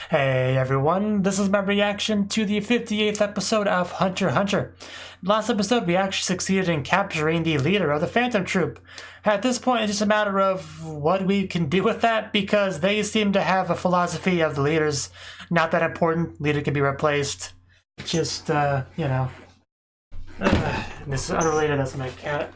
Hey everyone, this is my reaction to the 58th episode of Hunter x Hunter. Last episode, we actually succeeded in capturing the leader of the Phantom Troupe. At this point, it's just a matter of what we can do with that, because they seem to have a philosophy of the leader's not that important, leader can be replaced. Just, you know. This is unrelated, that's my cat.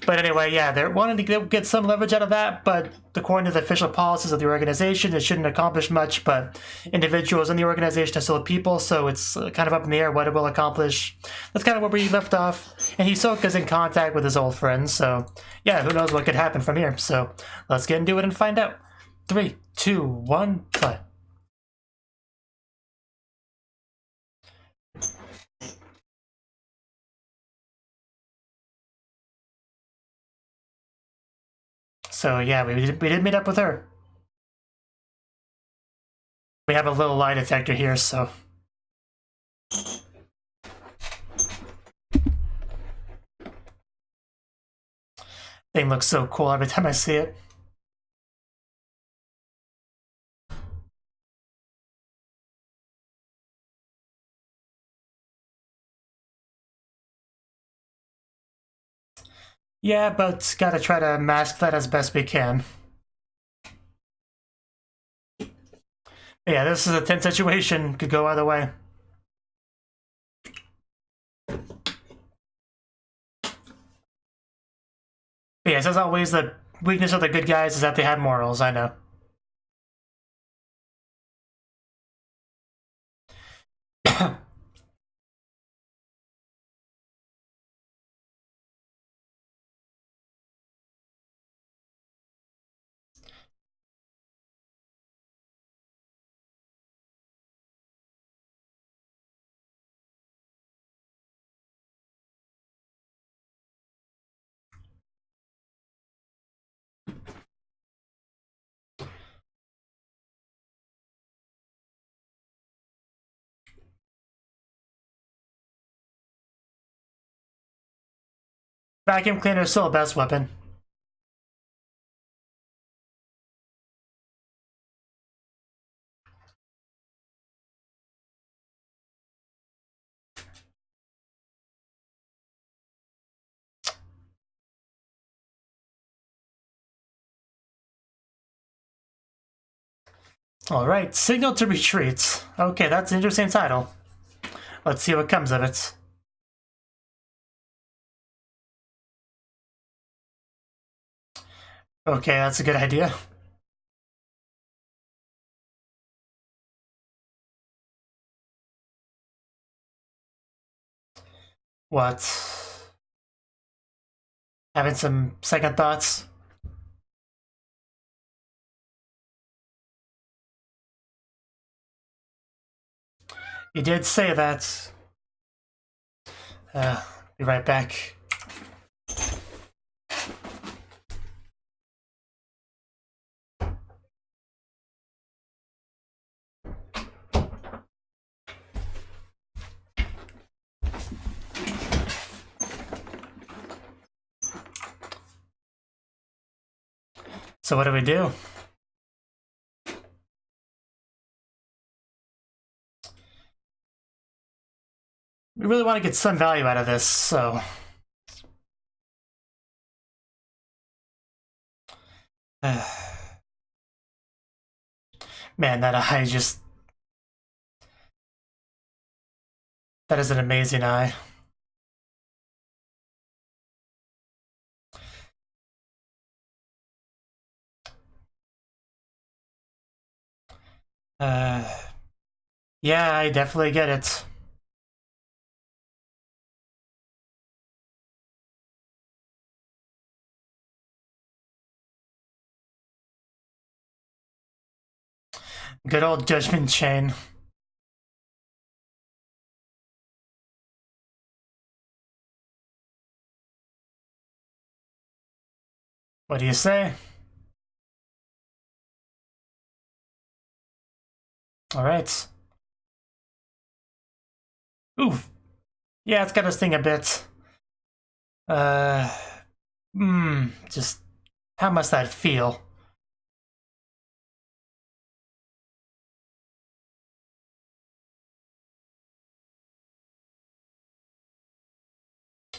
But anyway, yeah, they're wanting to get some leverage out of that, but according to the official policies of the organization, it shouldn't accomplish much, but individuals in the organization are still people, so it's kind of up in the air what it will accomplish. That's kind of where we left off, and Hisoka's in contact with his old friends, so yeah, who knows what could happen from here. So let's get into it and find out. 3, 2, 1, play. So yeah, we did meet up with her. We have a little lie detector here, so. Thing looks so cool every time I see it. Yeah, but gotta try to mask that as best we can. Yeah, this is a tense situation. Could go either way. But yes, as always, the weakness of the good guys is that they have morals, I know. Vacuum cleaner is still the best weapon. Alright, Signal to Retreat. Okay, that's an interesting title. Let's see what comes of it. Okay, that's a good idea. What? Having some second thoughts? You did say that. Be right back. So what do we do? We really want to get some value out of this, so. Man, that eye just. That is an amazing eye. Yeah, I definitely get it. Good old Judgment Chain. What do you say? Alright. Ooh. Yeah, it's got to sting a bit. Just how must that feel?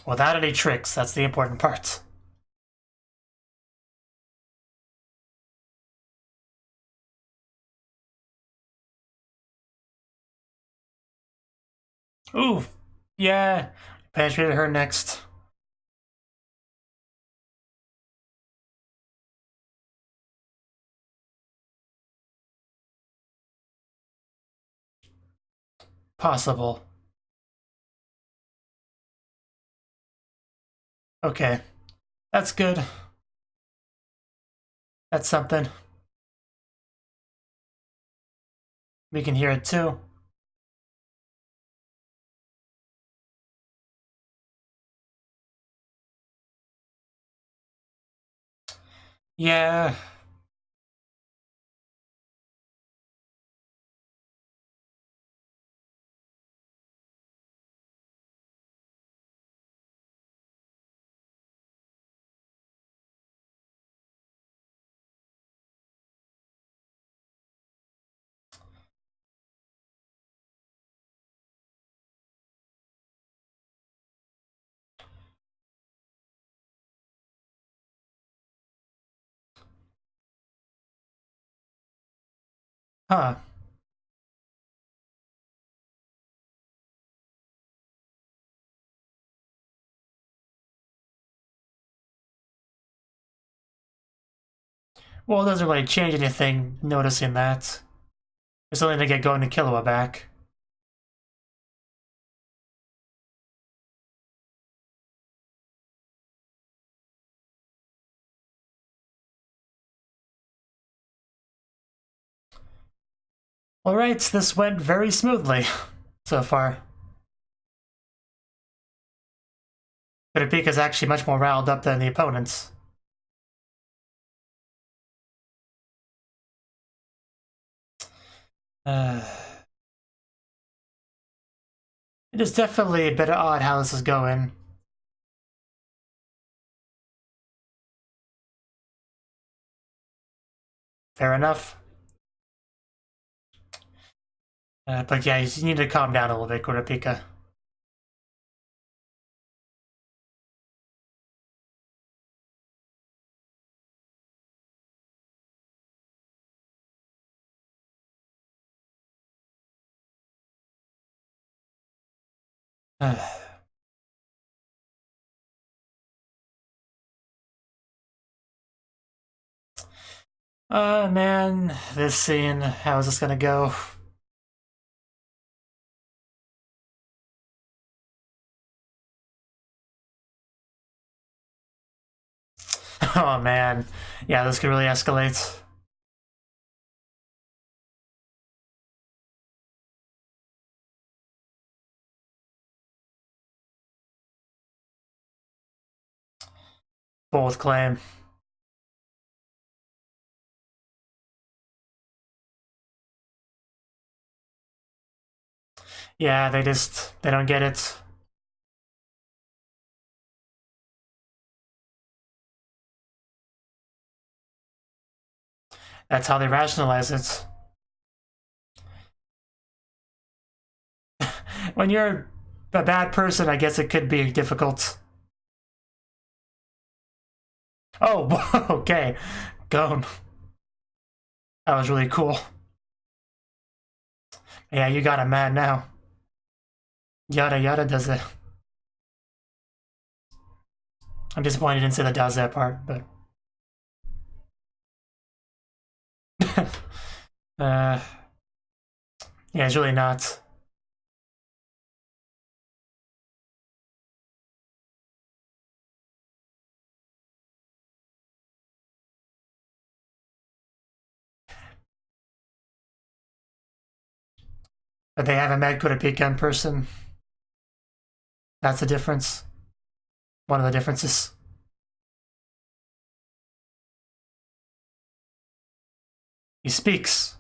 Without any tricks, that's the important part. Ooh, yeah. Penetrated her next. Possible. Okay. That's good. That's something. We can hear it too. Yeah. Huh. Well, it doesn't really change anything noticing that. It's only to get going to Killua back. Alright, this went very smoothly so far. Kurapika's actually much more riled up than the opponents. It is definitely a bit odd how this is going. Fair enough. But yeah, you need to calm down a little bit, Kurapika. Man, this scene, how is this gonna go? Oh man, yeah, this could really escalate. Both claim. Yeah, they don't get it. That's how they rationalize it. When you're a bad person, I guess it could be difficult. Oh, okay. Gone. That was really cool. Yeah, you got him mad now. Yada yada does it. I'm disappointed you didn't say the does that part, but... yeah, it's really not. But they haven't met Kurapika in person. That's the difference. One of the differences. He speaks.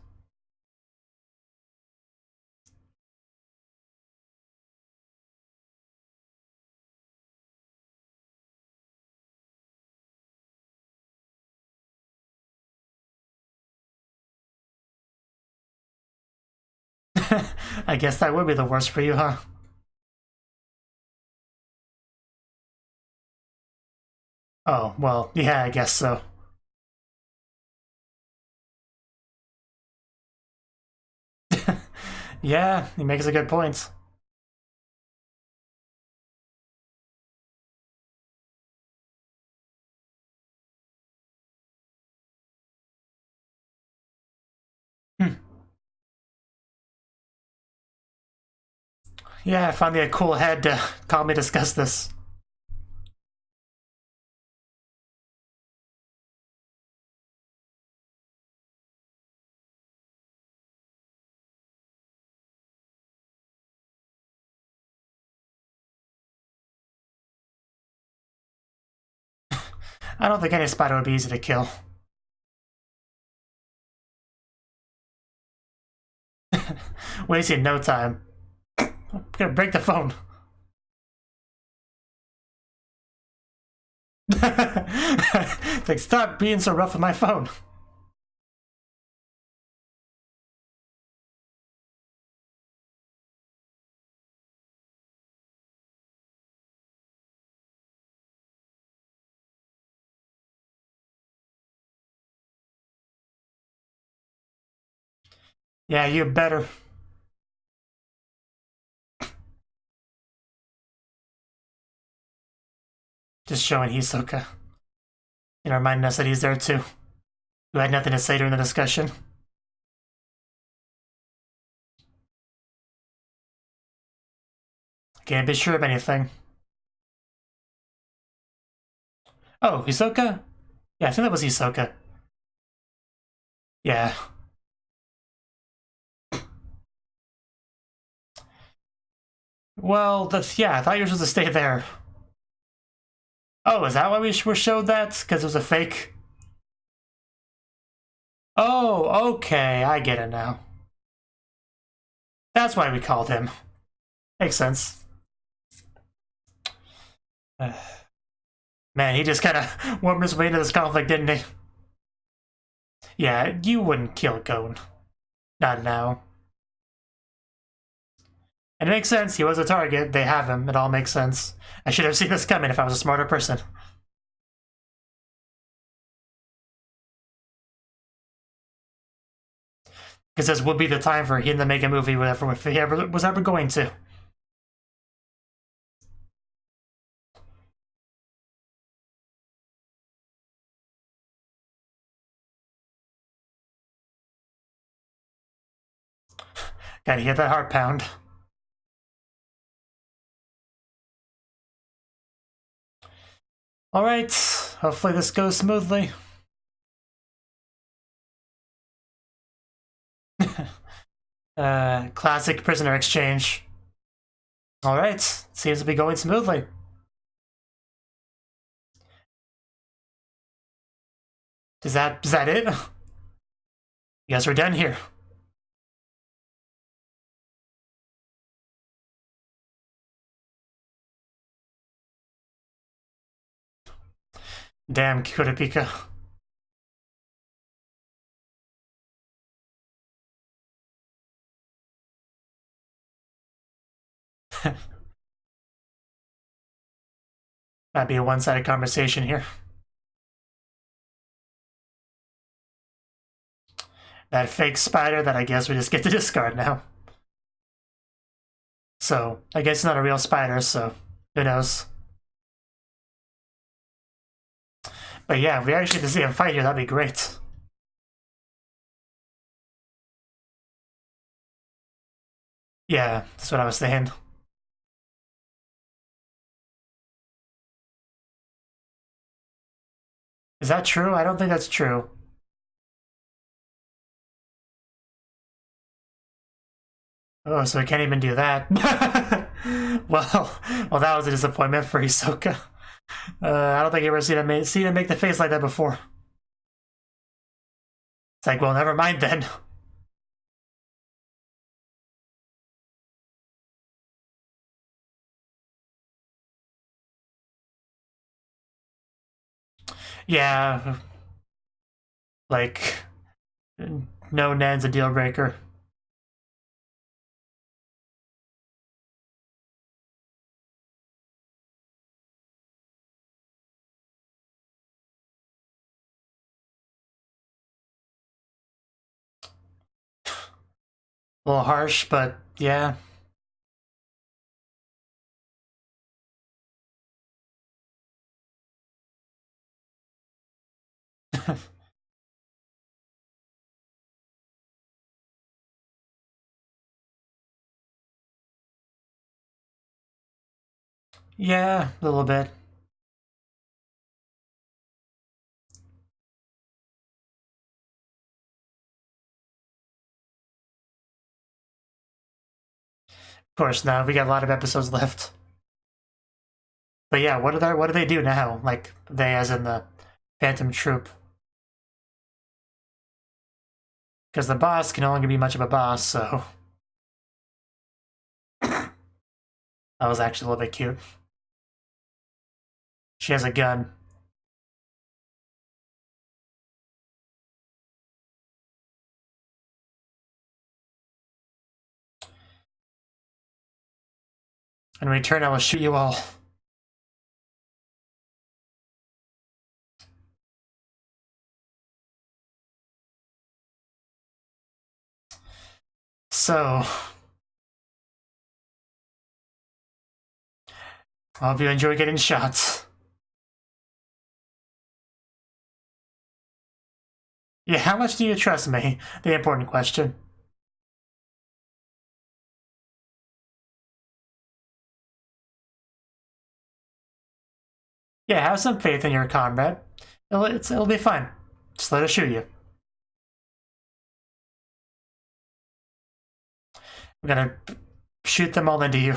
I guess that would be the worst for you, huh? Oh, well, yeah, I guess so. Yeah, he makes a good point. Hmm. Yeah, finally a cool head to calmly discuss this. I don't think any spider would be easy to kill. Wasting no time. I'm gonna break the phone. Like, stop being so rough with my phone. Yeah, you better. Just showing Hisoka. You know, reminding us that he's there too. Who had nothing to say during the discussion. Can't be sure of anything. Oh, Hisoka? Yeah, I think that was Hisoka. Yeah. Well, that's, yeah, I thought you were supposed to stay there. Oh, is that why we were showed that? Because it was a fake? Oh, okay, I get it now. That's why we called him. Makes sense. Man, he just kind of warmed his way into this conflict, didn't he? Yeah, you wouldn't kill Gon. Not now. And it makes sense, he was a target, they have him, it all makes sense. I should have seen this coming if I was a smarter person. Because this would be the time for him to make a movie whatever if he ever was ever going to. Gotta hear that heart pound. Alright, hopefully this goes smoothly. Classic prisoner exchange. Alright, seems to be going smoothly. Is that it? Guess we're done here. Damn, Kurapika. Might be a one-sided conversation here. That fake spider that I guess we just get to discard now. So, I guess it's not a real spider, so who knows. But yeah, if we actually get to see him fight here, that'd be great. Yeah, that's what I was saying. Is that true? I don't think that's true. Oh, so I can't even do that. well, that was a disappointment for Hisoka. I don't think I've ever seen him make the face like that before. It's like, well, never mind then. Yeah, like, no Nen's a deal breaker. A little harsh, but yeah. Yeah, a little bit. Of course, now we got a lot of episodes left. But yeah, what do they do now? Like they, as in the Phantom Troupe, because the boss can only be much of a boss. So that was actually a little bit cute. She has a gun. In return, I will shoot you all. So, I hope you enjoy getting shots. Yeah, how much do you trust me? The important question. Yeah, have some faith in your comrade. It'll be fine. Just let us shoot you. I'm gonna shoot them all into you.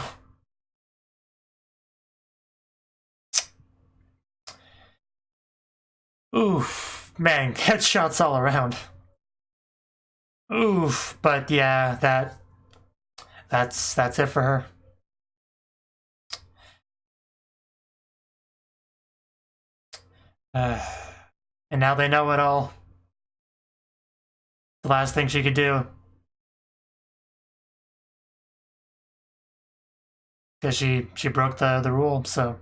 Oof, man, headshots all around. Oof, but yeah, that's it for her. And now they know it all. The last thing she could do. Because she broke the rule, so.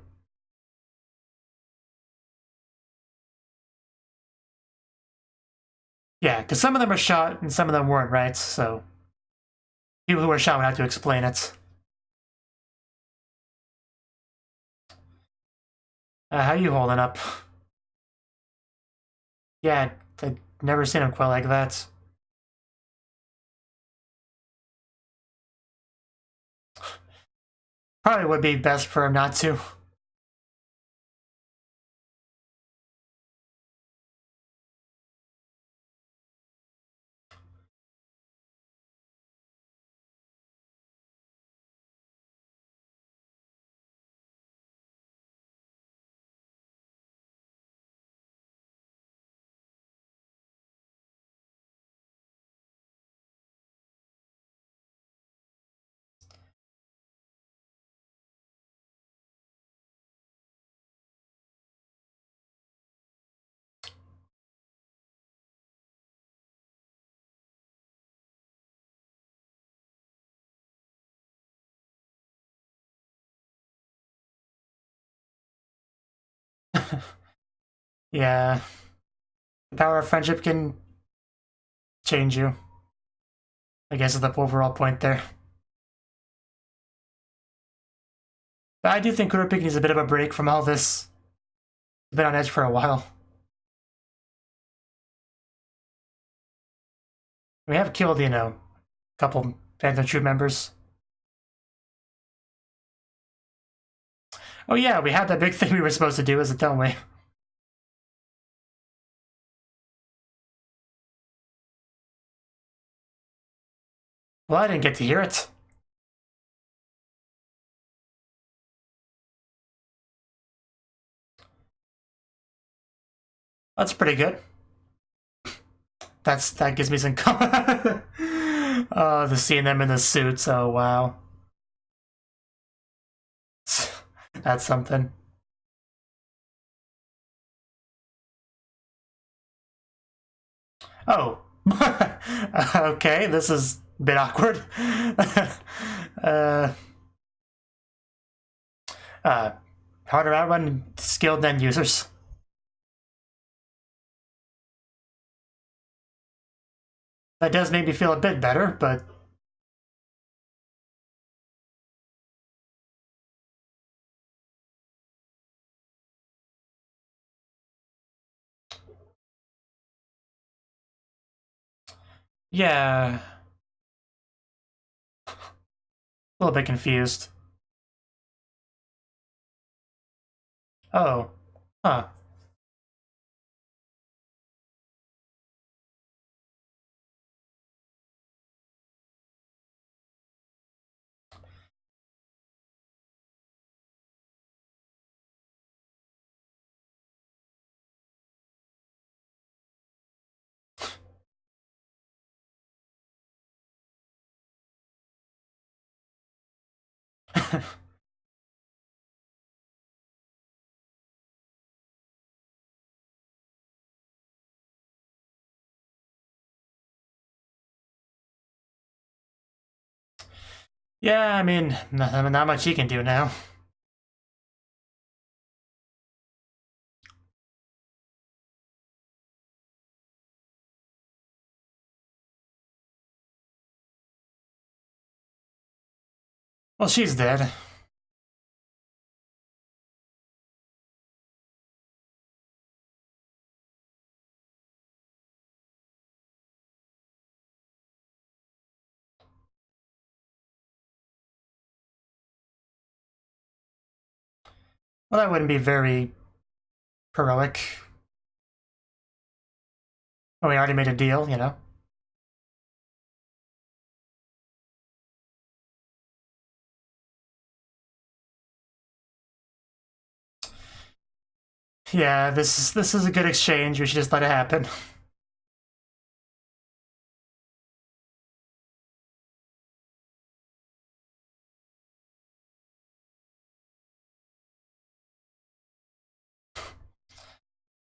Yeah, because some of them are shot and some of them weren't, right? So people who were shot would have to explain it. How you holding up? Yeah, I've never seen him quite like that. Probably would be best for him not to. Yeah, the power of friendship can change you. I guess is the overall point there. But I do think Kurio needs a bit of a break from all this. He's been on edge for a while. We have killed, a couple Phantom Troop members. Oh yeah, we had that big thing we were supposed to do, is it, don't we? Well, I didn't get to hear it. That's pretty good. That gives me some. Oh, the seeing them in the suits. Oh wow, that's something. Oh, okay. This is a bit awkward. uh, Harder outrun skilled end users. That does make me feel a bit better, but Yeah. A little bit confused. Oh. Huh. Yeah, I mean, not much he can do now. Well, she's dead. Well, that wouldn't be very heroic. Well, we already made a deal, you know? Yeah, this is a good exchange. We should just let it happen.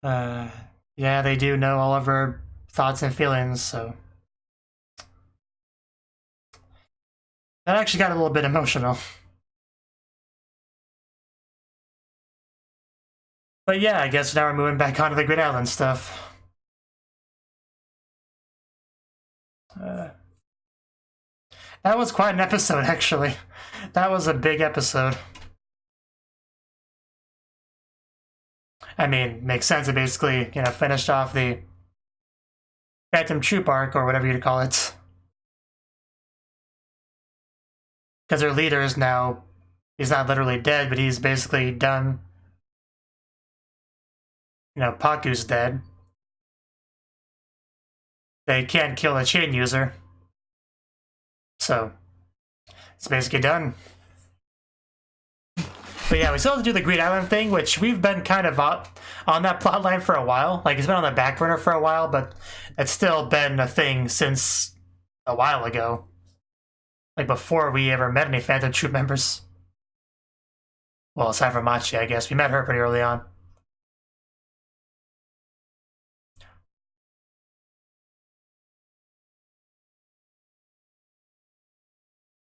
Uh, yeah, they do know all of our thoughts and feelings, so that actually got a little bit emotional. But yeah, I guess now we're moving back onto the Grid Island stuff. That was quite an episode, actually. That was a big episode. I mean, makes sense. It basically, you know, finished off the Phantom Troop arc, or whatever you'd call it. Because their leader is now, he's not literally dead, but he's basically done. You know, Paku's dead. They can't kill a chain user. So, it's basically done. But yeah, we still have to do the Green Island thing, which we've been kind of on that plotline for a while. Like, it's been on the back burner for a while, but it's still been a thing since a while ago. Like, before we ever met any Phantom Troop members. Well, aside from Machi, I guess. We met her pretty early on.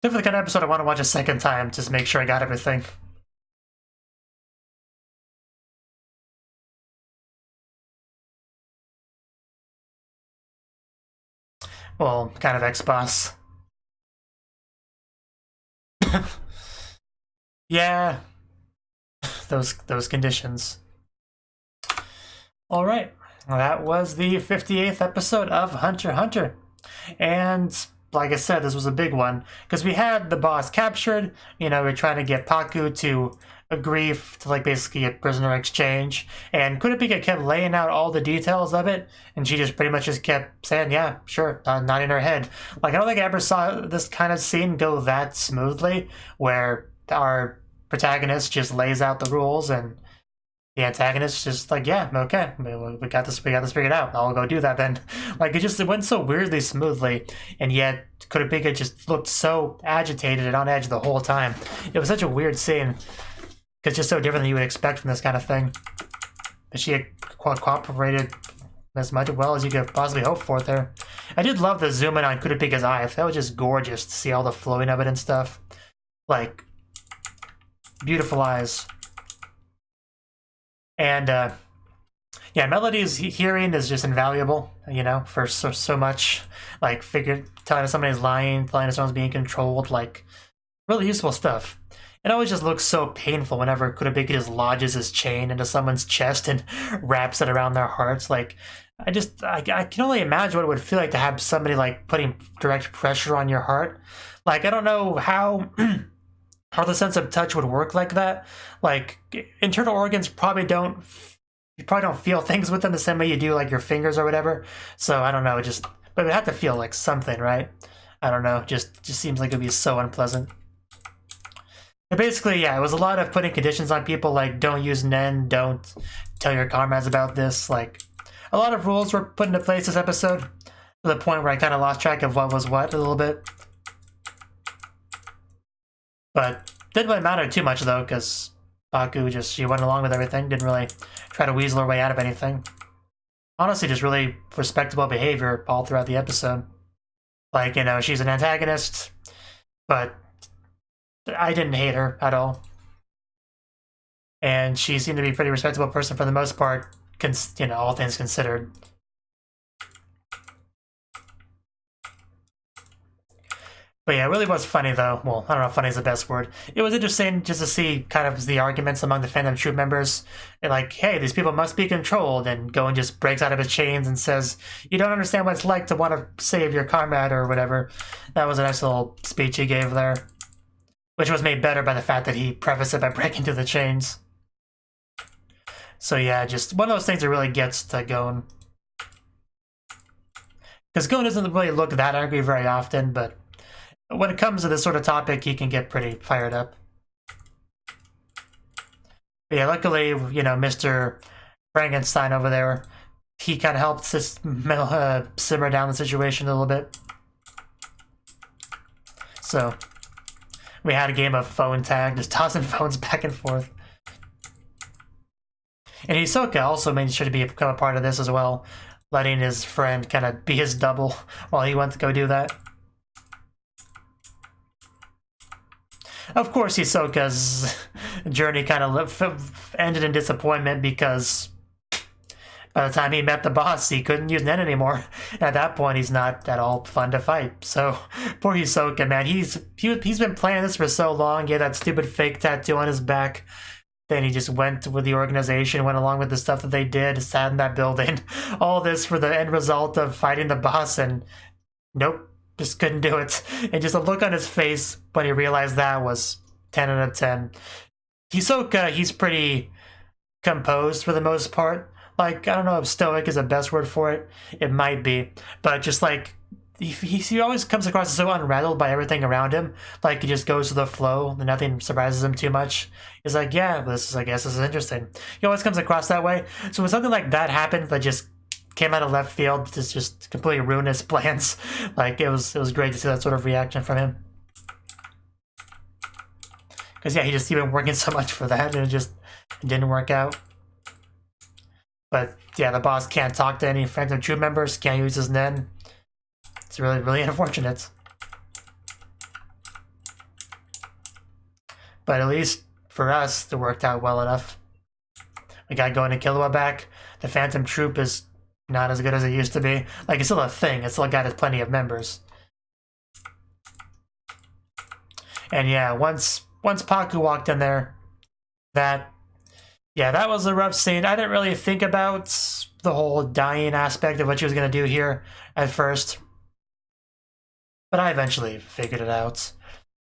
Definitely the kind of episode I want to watch a second time, just to make sure I got everything. Well, kind of ex-boss. Yeah, those conditions. All right, well, that was the 58th episode of Hunter x Hunter, and like I said, this was a big one because we had the boss captured. You know, we're trying to get Paku to agree to like basically a prisoner exchange, and Kurapika kept laying out all the details of it, and she just pretty much just kept saying, "Yeah, sure," nodding her head. Like I don't think I ever saw this kind of scene go that smoothly, where our protagonist just lays out the rules and the antagonist just like, yeah, okay, we got this figured out. I'll go do that then. Like it went so weirdly smoothly, and yet Kurapika just looked so agitated and on edge the whole time. It was such a weird scene. It's just so different than you would expect from this kind of thing. But she had cooperated as much well as you could possibly hope for there. I did love the zoom in on Kurapika's eye. That was just gorgeous to see all the flowing of it and stuff. Like, beautiful eyes. And, yeah, Melody's hearing is just invaluable, you know, for so much. Like, telling us somebody's lying, telling us someone's being controlled, like, really useful stuff. It always just looks so painful whenever Kurobiki just lodges his chain into someone's chest and wraps it around their hearts. Like, I can only imagine what it would feel like to have somebody like putting direct pressure on your heart. Like, I don't know how how the sense of touch would work like that. Like, internal organs probably don't feel things with them the same way you do like your fingers or whatever. So I don't know, but it would have to feel like something, right? I don't know, just seems like it'd be so unpleasant. But basically, yeah, it was a lot of putting conditions on people, like don't use Nen, don't tell your comrades about this. Like, a lot of rules were put into place this episode to the point where I kind of lost track of what was what a little bit. But didn't really matter too much though, because Baku she went along with everything, didn't really try to weasel her way out of anything. Honestly, just really respectable behavior all throughout the episode. Like, you know, she's an antagonist, but I didn't hate her at all. And she seemed to be a pretty respectable person for the most part, you know, all things considered. But yeah, it really was funny though. Well, I don't know if funny is the best word. It was interesting just to see kind of the arguments among the fandom troop members. And like, hey, these people must be controlled, and Goen just breaks out of his chains and says, you don't understand what it's like to want to save your comrade or whatever. That was a nice little speech he gave there. Which was made better by the fact that he prefaced it by breaking through the chains. So yeah, just one of those things that really gets to Goen. Because Goen doesn't really look that angry very often, but when it comes to this sort of topic, he can get pretty fired up. But yeah, luckily, you know, Mr. Frankenstein over there, he kind of helped simmer down the situation a little bit. So we had a game of phone tag, just tossing phones back and forth. And Hisoka also made sure to become a part of this as well, letting his friend kind of be his double while he went to go do that. Of course, Hisoka's journey kind of ended in disappointment because by the time he met the boss, he couldn't use Nen anymore. And at that point, he's not at all fun to fight. So, poor Hisoka, man. He's been playing this for so long. He had that stupid fake tattoo on his back. Then he just went with the organization, went along with the stuff that they did, sat in that building. All this for the end result of fighting the boss, and nope, just couldn't do it. And just a look on his face when he realized that was 10 out of 10. Hisoka, he's pretty composed for the most part. Like, I don't know if stoic is the best word for it. It might be. But just like, he always comes across as so unrattled by everything around him. Like, he just goes to the flow and nothing surprises him too much. He's like, yeah, I guess this is interesting. He always comes across that way. So when something like that happened that just came out of left field to just completely ruin his plans, like, it was great to see that sort of reaction from him. Because, yeah, he'd been working so much for that, and it didn't work out. But, yeah, the boss can't talk to any Phantom Troop members, can't use his Nen. It's really, really unfortunate. But at least for us, it worked out well enough. We got Goen and Killua back. The Phantom Troop is not as good as it used to be. Like, it's still a thing. It's still got plenty of members. And yeah, once Paku walked in there, that was a rough scene. I didn't really think about the whole dying aspect of what she was going to do here at first. But I eventually figured it out.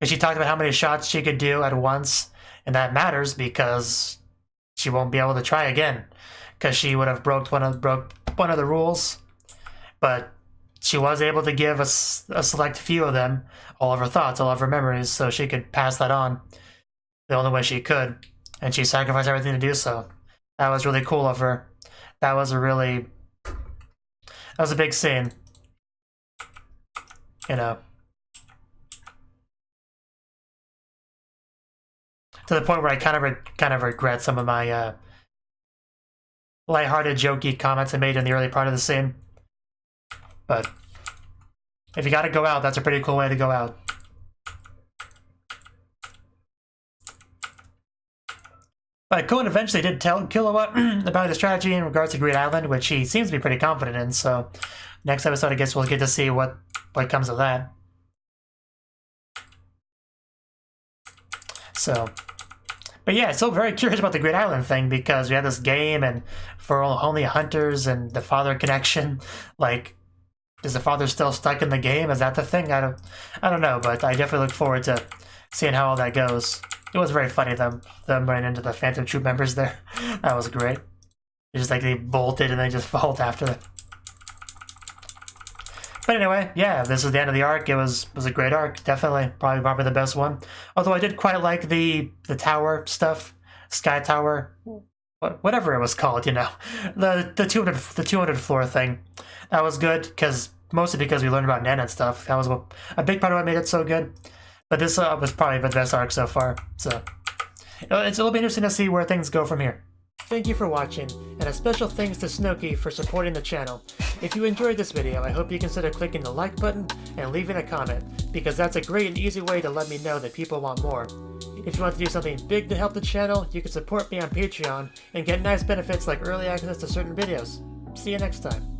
And she talked about how many shots she could do at once, and that matters because she won't be able to try again, because she would have broke one of the rules. But she was able to give a select few of them all of her thoughts, all of her memories, so she could pass that on the only way she could. And she sacrificed everything to do so. That was really cool of her. That was a big scene. You know. To the point where I kind of regret some of my lighthearted, jokey comments I made in the early part of the scene. But if you gotta go out, that's a pretty cool way to go out. But Goen eventually did tell Killua about his strategy in regards to Great Island, which he seems to be pretty confident in, so next episode I guess we'll get to see what comes of that. So, but yeah, still very curious about the Great Island thing, because we had this game and for only hunters and the father connection. Like, is the father still stuck in the game? Is that the thing? I don't know, but I definitely look forward to seeing how all that goes. It was very funny them running into the Phantom Troop members there. That was great. It's just like they bolted and they just followed after them. But anyway, yeah, this is the end of the arc. It was a great arc, definitely. Probably the best one. Although I did quite like the tower stuff, Sky Tower, whatever it was called, you know, the 200 floor thing. That was good, mostly because we learned about Nen and stuff. That was a big part of what made it so good. But this was probably the best arc so far. So it'll be interesting to see where things go from here. Thank you for watching, and a special thanks to Cnouki for supporting the channel. If you enjoyed this video, I hope you consider clicking the like button and leaving a comment, because that's a great and easy way to let me know that people want more. If you want to do something big to help the channel, you can support me on Patreon and get nice benefits like early access to certain videos. See you next time.